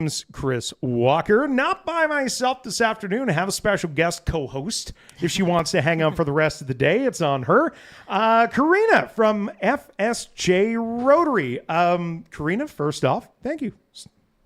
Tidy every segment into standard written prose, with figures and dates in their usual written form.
name's Chris Walker. Not by myself this afternoon. I have a special guest co-host. If she wants to hang out for the rest of the day, it's on her. Carina from FSJ Rotary. Carina, first off, thank you.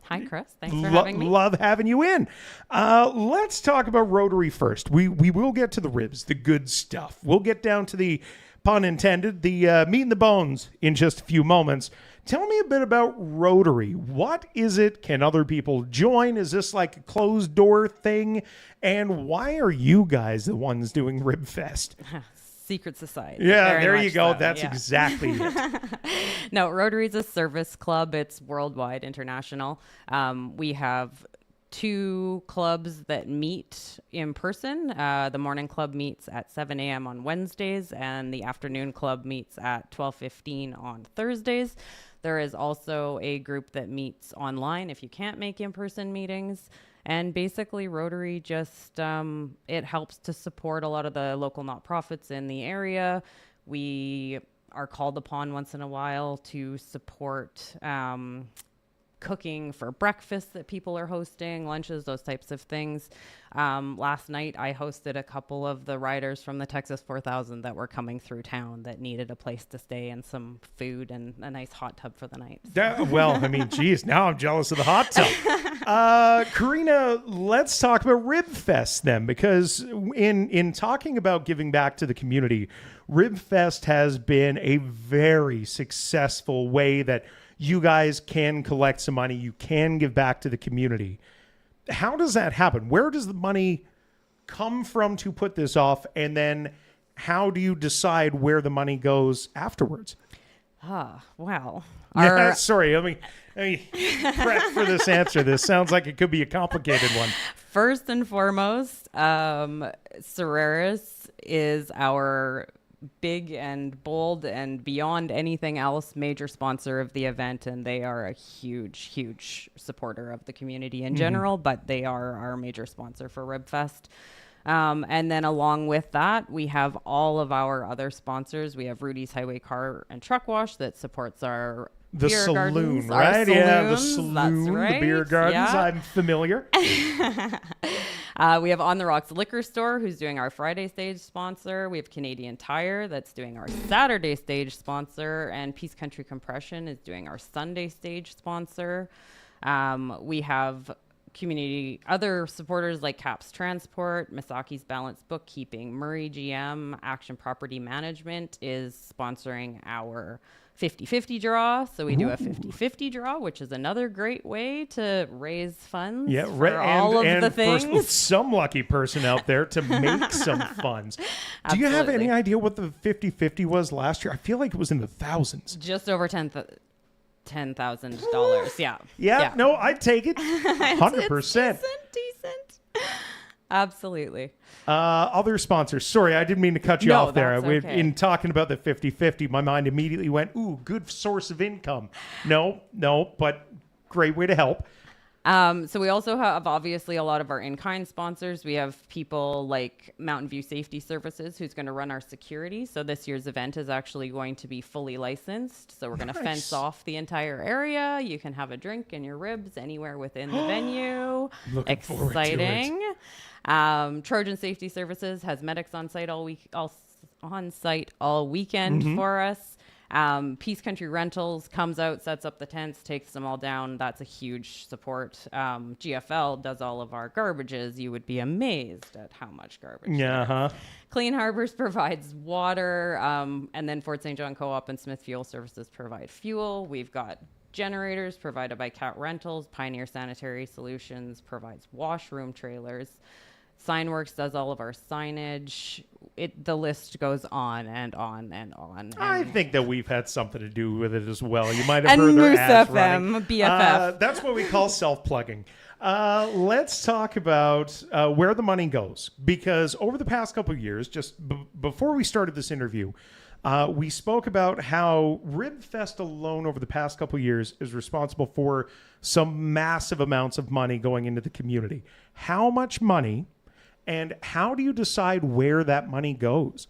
Hi, Chris. Thanks for having me. Love having you in. Let's talk about Rotary first. We will get to the ribs, the good stuff. We'll get down to the, pun intended, the meat and the bones in just a few moments. Tell me a bit about Rotary. What is it? Can other people join? Is this like a closed door thing? And why are you guys the ones doing RIBFEST? Secret society. Yeah, there you go. So, That's exactly it. No, Rotary is a service club. It's worldwide, international. We have 2 clubs that meet in person. The morning club meets at 7 a.m. on Wednesdays, and the afternoon club meets at 12:15 on Thursdays. There is also a group that meets online if you can't make in-person meetings. And basically, Rotary just, it helps to support a lot of the local nonprofits in the area. We are called upon once in a while to support cooking for breakfast that people are hosting, lunches, those types of things. Last night, I hosted a couple of the riders from the Texas 4000 that were coming through town that needed a place to stay and some food and a nice hot tub for the night. Well, I mean, geez, now I'm jealous of the hot tub. Carina, let's talk about RIBFEST then, because in talking about giving back to the community, RIBFEST has been a very successful way that you guys can collect some money. You can give back to the community. How does that happen? Where does the money come from to put this off? And then how do you decide where the money goes afterwards? Wow. Sorry, let me prep for this answer. This sounds like it could be a complicated one. First and foremost, Solaris is our big and bold and beyond anything else major sponsor of the event, and they are a huge supporter of the community in general, but they are our major sponsor for RIBFEST. And then along with that, we have all of our other sponsors. We have Rudy's Highway Car and Truck Wash that supports our the beer saloon, gardens, right? Yeah, the saloons, saloon, that's right. The beer gardens. Yeah. I'm familiar. We have On the Rocks Liquor Store, who's doing our Friday stage sponsor. We have Canadian Tire, that's doing our Saturday stage sponsor. And Peace Country Compression is doing our Sunday stage sponsor. We have other supporters like CAPS Transport, Misaki's Balanced Bookkeeping, Murray GM, Action Property Management is sponsoring our 50-50 draw. So we do a 50-50 draw, which is another great way to raise funds for all of the things. For some lucky person out there to make some funds. Do you have any idea what the 50-50 was last year? I feel like it was in the thousands. Just over $10,000. Yeah. No, I'd take it. 100%. Decent. Absolutely. Other sponsors. Sorry, I didn't mean to cut you off there. Okay. In talking about the 50-50, my mind immediately went, ooh, good source of income. No, but great way to help. So we also have obviously a lot of our in-kind sponsors. We have people like Mountain View Safety Services, who's going to run our security. So this year's event is actually going to be fully licensed. So we're going to fence off the entire area. You can have a drink and your ribs anywhere within the venue. Looking forward to it. Trojan Safety Services has medics on site all weekend for us. Peace Country Rentals comes out, sets up the tents, takes them all down. That's a huge support. GFL does all of our garbages. You would be amazed at how much garbage. Clean Harbors provides water, and then Fort St. John Co-op and Smith Fuel Services provide fuel. We've got generators provided by Cat Rentals. Pioneer Sanitary Solutions provides washroom trailers. Signworks does all of our signage. The list goes on and on and on. I think that we've had something to do with it as well. You might have heard their ads running. BFF. That's what we call self-plugging. Let's talk about where the money goes, because over the past couple of years, just before we started this interview, we spoke about how RIBFEST alone over the past couple of years is responsible for some massive amounts of money going into the community. How much money? And how do you decide where that money goes?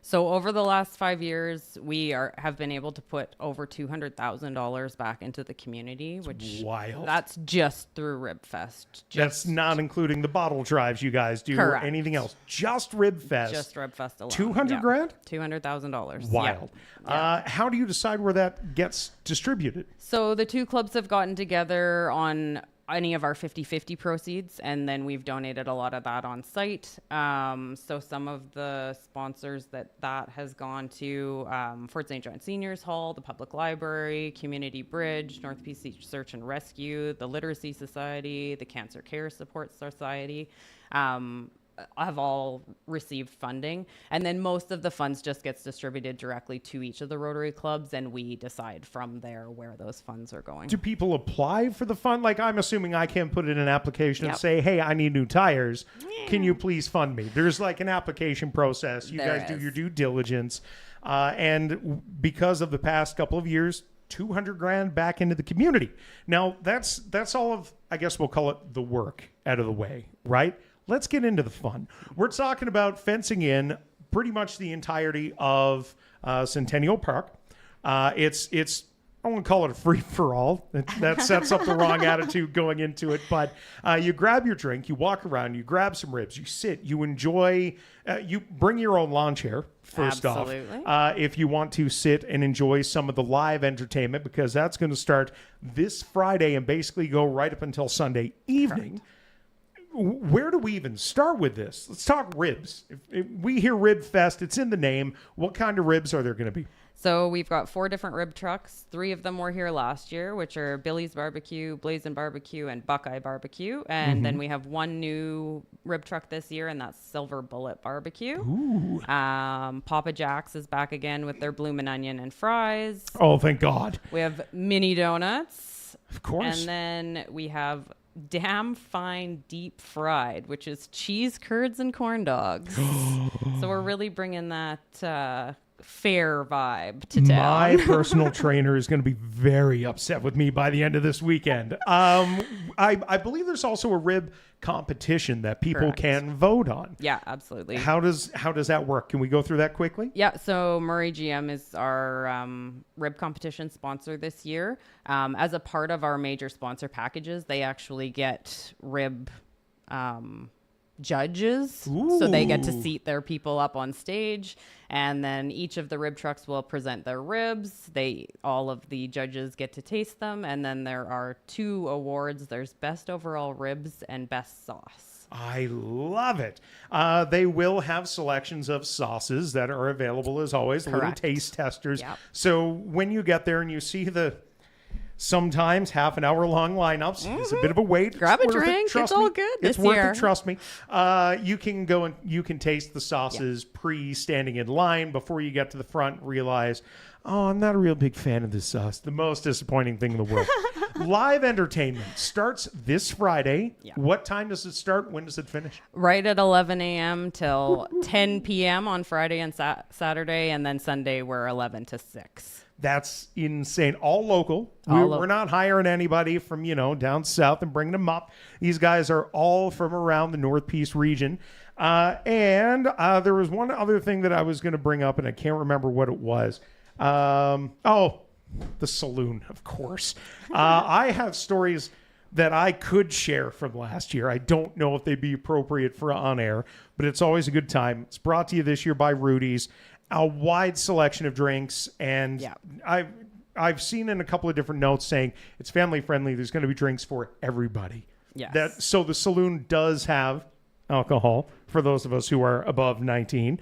So over the last 5 years, we have been able to put over $200,000 back into the community, which wild. That's just through RIBFEST. That's not including the bottle drives you guys do Correct. or anything else. Just RIBFEST. Just RIBFEST alone. 200 grand? $200,000. Wild. Yeah. How do you decide where that gets distributed? So the two clubs have gotten together on any of our 50-50 proceeds, and then we've donated a lot of that on site. So some of the sponsors that has gone to, Fort St. John Seniors Hall, the Public Library, Community Bridge, North Peace Search and Rescue, the Literacy Society, the Cancer Care Support Society, have all received funding. And then most of the funds just gets distributed directly to each of the Rotary clubs, and we decide from there where those funds are going. Do people apply for the fund? Like, I'm assuming I can put in an application and Yep. say, hey, I need new tires. Can you please fund me? There's like an application process. You There guys do is. your due diligence. And because of the past couple of years, 200 grand back into the community. Now, that's all of, I guess we'll call it the work out of the way, right? Let's get into the fun. We're talking about fencing in pretty much the entirety of Centennial Park. It's I won't call it a free-for-all. That sets up the wrong attitude going into it. But you grab your drink, you walk around, you grab some ribs, you sit, you enjoy, you bring your own lawn chair, first Absolutely. off. If you want to sit and enjoy some of the live entertainment, because that's going to start this Friday and basically go right up until Sunday evening. Correct. Where do we even start with this? Let's talk ribs. If we hear Rib Fest, it's in the name. What kind of ribs are there going to be? So we've got 4 different rib trucks. 3 of them were here last year, which are Billy's Barbecue, Blazin' Barbecue, and Buckeye Barbecue. And then we have 1 new rib truck this year, and that's Silver Bullet Barbecue. Ooh. Papa Jack's is back again with their bloomin' onion and fries. Oh, thank God. We have mini donuts. Of course. And then we have Damn Fine Deep Fried, which is cheese curds and corn dogs. So we're really bringing that fair vibe to town. My personal trainer is going to be very upset with me by the end of this weekend. I believe there's also a rib competition that people Correct. can vote on. Yeah, absolutely. How does that work? Can we go through that quickly? Yeah, so Murray GM is our rib competition sponsor this year. As a part of our major sponsor packages, they actually get rib judges. So they get to Ooh. seat their people up on stage, and then each of the rib trucks will present their ribs. All of the judges get to taste them, and then there are 2 awards. There's best overall ribs and best sauce. I love it. They will have selections of sauces that are available as always, little Correct. taste testers. Yep. So when you get there and you see the sometimes half an hour long lineups, it's a bit of a wait. Grab It's a worth it, drink. trust It's all me. good It's this worth year. it, trust me. You can go and you can taste the sauces standing in line before you get to the front and realize, oh, I'm not a real big fan of this sauce. The most disappointing thing in the world. Live entertainment starts this Friday. Yeah. What time does it start? When does it finish? Right at 11 a.m. till 10 p.m. on Friday and Saturday, and then Sunday we're 11 to 6. That's insane. All local. All We're not hiring anybody from, down south and bringing them up. These guys are all from around the North Peace region. And there was one other thing that I was going to bring up, and I can't remember what it was. The saloon, of course. I have stories that I could share from last year. I don't know if they'd be appropriate for on air, but it's always a good time. It's brought to you this year by Rudy's. A wide selection of drinks, and Yeah. I've seen in a couple of different notes saying it's family friendly. There's going to be drinks for everybody. Yes. So the saloon does have alcohol for those of us who are above 19.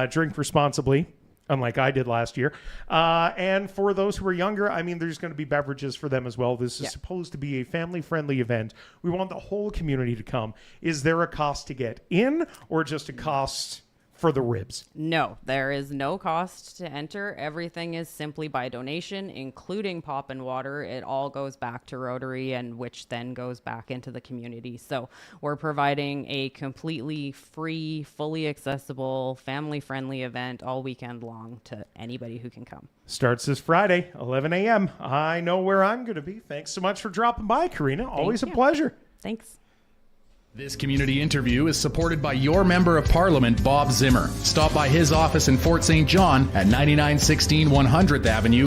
Drink responsibly, unlike I did last year. And for those who are younger, there's going to be beverages for them as well. This is supposed to be a family-friendly event. We want the whole community to come. Is there a cost to get in, or just a cost for the ribs? No, there is no cost to enter. Everything is simply by donation, including pop and water. It all goes back to Rotary, and which then goes back into the community. So we're providing a completely free, fully accessible, family-friendly event all weekend long to anybody who can come. Starts this Friday, 11 a.m. I know where I'm going to be. Thanks so much for dropping by, Carina. Always a you. pleasure. Thanks. This community interview is supported by your Member of Parliament, Bob Zimmer. Stop by his office in Fort St. John at 9916 100th Avenue.